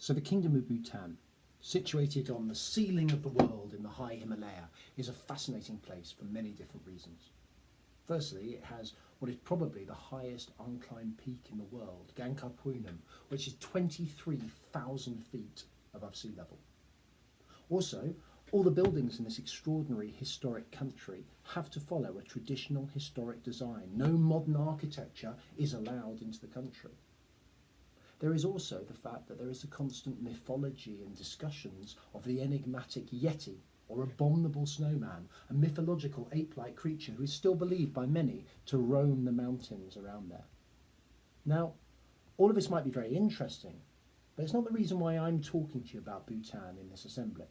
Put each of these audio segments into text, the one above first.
So the Kingdom of Bhutan, situated on the ceiling of the world in the high Himalaya, is a fascinating place for many different reasons. Firstly, it has what is probably the highest unclimbed peak in the world, Gangkhar-Puinam, which is 23,000 feet above sea level. Also, all the buildings in this extraordinary historic country have to follow a traditional historic design. No modern architecture is allowed into the country. There is also the fact that there is a constant mythology and discussions of the enigmatic Yeti, or abominable snowman, a mythological ape-like creature who is still believed by many to roam the mountains around there. Now, all of this might be very interesting, but it's not the reason why I'm talking to you about Bhutan in this assembly.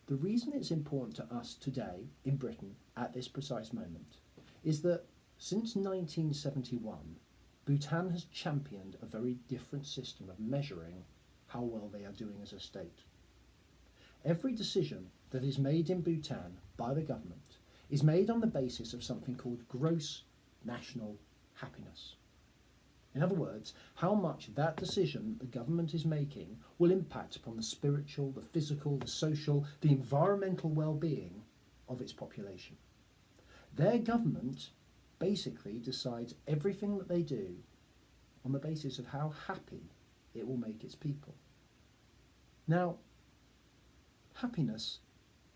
The reason it's important to us today in Britain at this precise moment is that since 1971, Bhutan has championed a very different system of measuring how well they are doing as a state. Every decision that is made in Bhutan by the government is made on the basis of something called gross national happiness. In other words, how much that decision the government is making will impact upon the spiritual, the physical, the social, the environmental well-being of its population. Their government basically decides everything that they do on the basis of how happy it will make its people. Now, happiness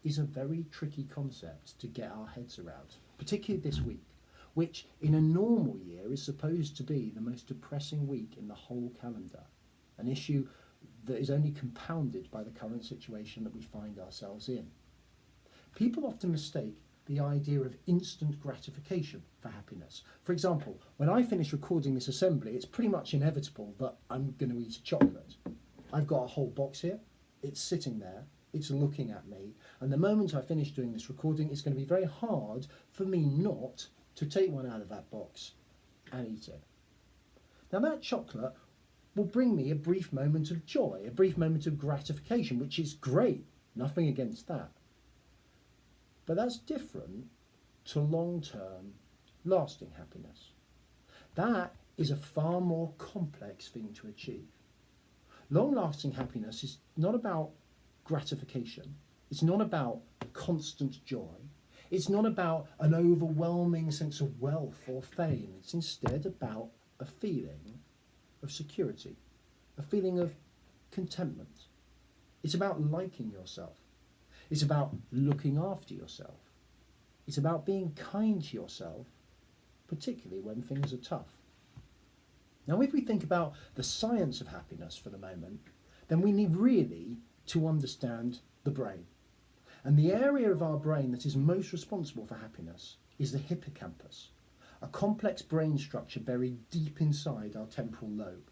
is a very tricky concept to get our heads around, particularly this week, which in a normal year is supposed to be the most depressing week in the whole calendar, an issue that is only compounded by the current situation that we find ourselves in. People often mistake the idea of instant gratification for happiness. For example, when I finish recording this assembly, it's pretty much inevitable that I'm going to eat a chocolate. I've got a whole box here, it's sitting there, it's looking at me, and the moment I finish doing this recording, it's going to be very hard for me not to take one out of that box and eat it. Now that chocolate will bring me a brief moment of joy, a brief moment of gratification, which is great, nothing against that. But that's different to long-term, lasting happiness. That is a far more complex thing to achieve. Long-lasting happiness is not about gratification. It's not about constant joy. It's not about an overwhelming sense of wealth or fame. It's instead about a feeling of security, a feeling of contentment. It's about liking yourself. It's about looking after yourself. It's about being kind to yourself, particularly when things are tough. Now, if we think about the science of happiness for the moment, then we need really to understand the brain. And the area of our brain that is most responsible for happiness is the hippocampus, a complex brain structure buried deep inside our temporal lobe.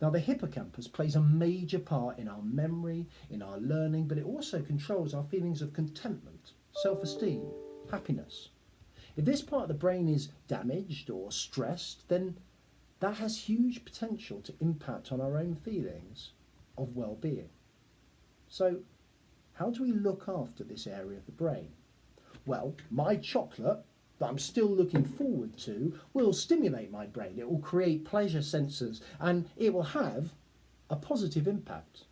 Now, the hippocampus plays a major part in our memory, in our learning, but it also controls our feelings of contentment, self-esteem, happiness. If this part of the brain is damaged or stressed, then that has huge potential to impact on our own feelings of well-being. So, how do we look after this area of the brain? Well, my chocolate that I'm still looking forward to will stimulate my brain. It will create pleasure sensors and it will have a positive impact,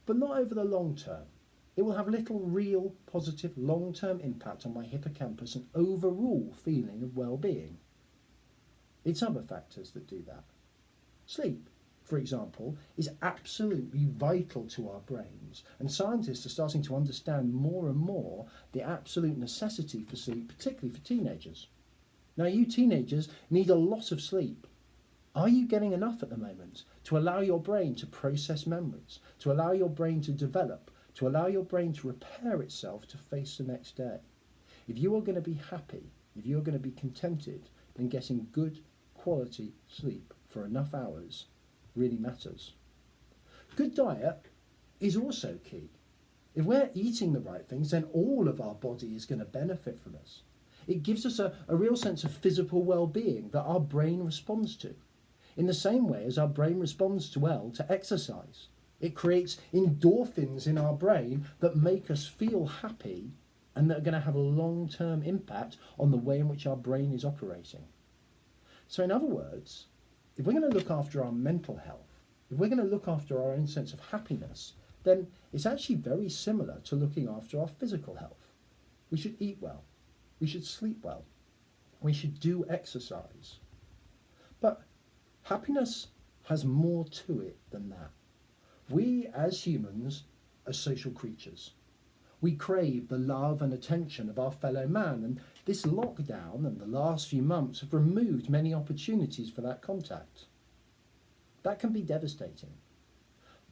but not over the long term. It will have little real positive long-term impact on my hippocampus and overall feeling of well-being. It's other factors that do that. Sleep, for example, is absolutely vital to our brains, and scientists are starting to understand more and more the absolute necessity for sleep, particularly for teenagers. Now, you teenagers need a lot of sleep. Are you getting enough at the moment to allow your brain to process memories, to allow your brain to develop, to allow your brain to repair itself to face the next day? If you are going to be happy, if you are going to be contented, then getting good quality sleep for enough hours really matters. Good diet is also key. If we're eating the right things, then all of our body is going to benefit from us. It gives us a real sense of physical well-being that our brain responds to, in the same way as our brain responds to exercise. It creates endorphins in our brain that make us feel happy and that are going to have a long-term impact on the way in which our brain is operating. So in other words, if we're going to look after our mental health, If we're going to look after our own sense of happiness, then it's actually very similar to looking after our physical health. We should eat well. We should sleep well. We should do exercise. But happiness has more to it than that. We, as humans, are social creatures. We crave the love and attention of our fellow man, and this lockdown and the last few months have removed many opportunities for that contact. That can be devastating.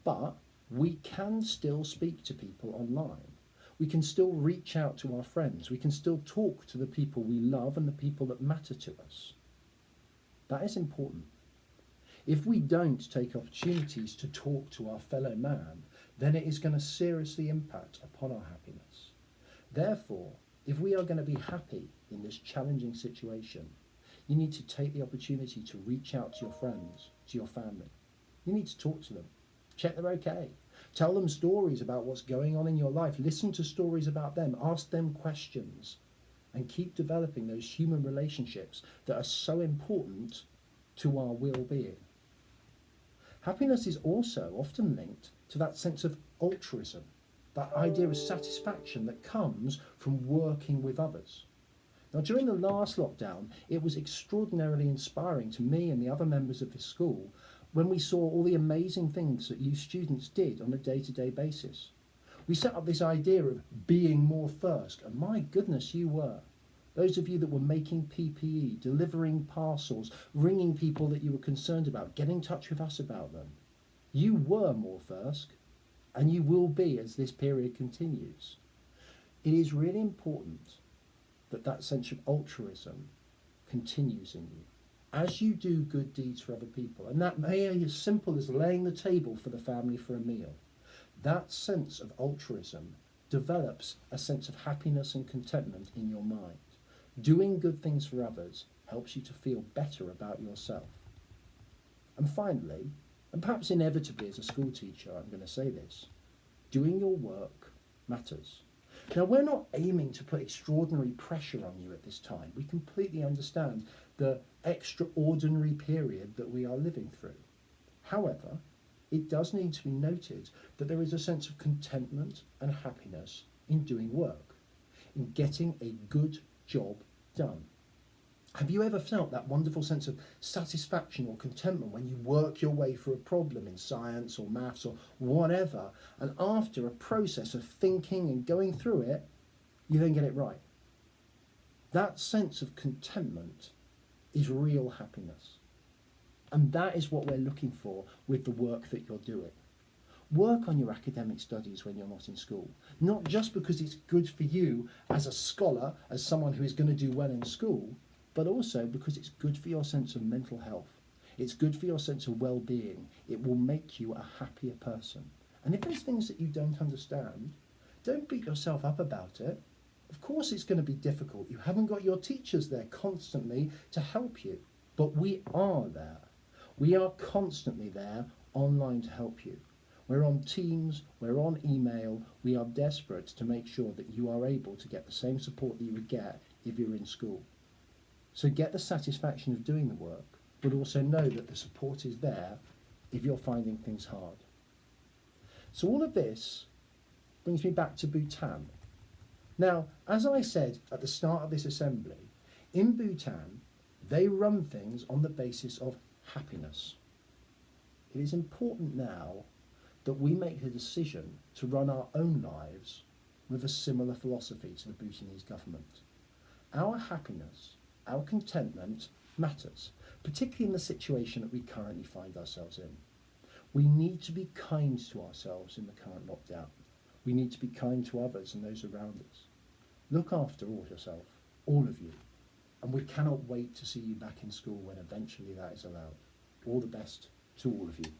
But we can still speak to people online. We can still reach out to our friends. We can still talk to the people we love and the people that matter to us. That is important. If we don't take opportunities to talk to our fellow man, then it is going to seriously impact upon our happiness. Therefore, if we are going to be happy in this challenging situation, you need to take the opportunity to reach out to your friends, to your family. You need to talk to them. Check they're okay. Tell them stories about what's going on in your life. Listen to stories about them. Ask them questions. And keep developing those human relationships that are so important to our well-being. Happiness is also often linked to that sense of altruism, that idea of satisfaction that comes from working with others. Now, during the last lockdown, it was extraordinarily inspiring to me and the other members of the school when we saw all the amazing things that you students did on a day-to-day basis. We set up this idea of being more first, and my goodness, you were. Those of you that were making PPE, delivering parcels, ringing people that you were concerned about, get in touch with us about them. You were more first, and you will be as this period continues. It is really important that that sense of altruism continues in you as you do good deeds for other people. And that may be as simple as laying the table for the family for a meal. That sense of altruism develops a sense of happiness and contentment in your mind. Doing good things for others helps you to feel better about yourself. And finally, and perhaps inevitably as a school teacher, I'm going to say this, doing your work matters. Now, we're not aiming to put extraordinary pressure on you at this time. We completely understand the extraordinary period that we are living through. However, it does need to be noted that there is a sense of contentment and happiness in doing work, in getting a good job done. Have you ever felt that wonderful sense of satisfaction or contentment when you work your way through a problem in science or maths or whatever, and after a process of thinking and going through it, you then get it right? That sense of contentment is real happiness. And that is what we're looking for with the work that you're doing. Work on your academic studies when you're not in school, not just because it's good for you as a scholar, as someone who is going to do well in school, but also because it's good for your sense of mental health. It's good for your sense of well-being. It will make you a happier person. And if there's things that you don't understand, don't beat yourself up about it. Of course it's going to be difficult. You haven't got your teachers there constantly to help you, but we are there. We are constantly there online to help you. We're on Teams, we're on email, we are desperate to make sure that you are able to get the same support that you would get if you're in school. So get the satisfaction of doing the work, but also know that the support is there if you're finding things hard. So all of this brings me back to Bhutan. Now, as I said at the start of this assembly, in Bhutan, they run things on the basis of happiness. It is important now that we make the decision to run our own lives with a similar philosophy to the Bhutanese government. Our happiness, our contentment matters, particularly in the situation that we currently find ourselves in. We need to be kind to ourselves in the current lockdown. We need to be kind to others and those around us. Look after yourself, all of you, and we cannot wait to see you back in school when eventually that is allowed. All the best to all of you.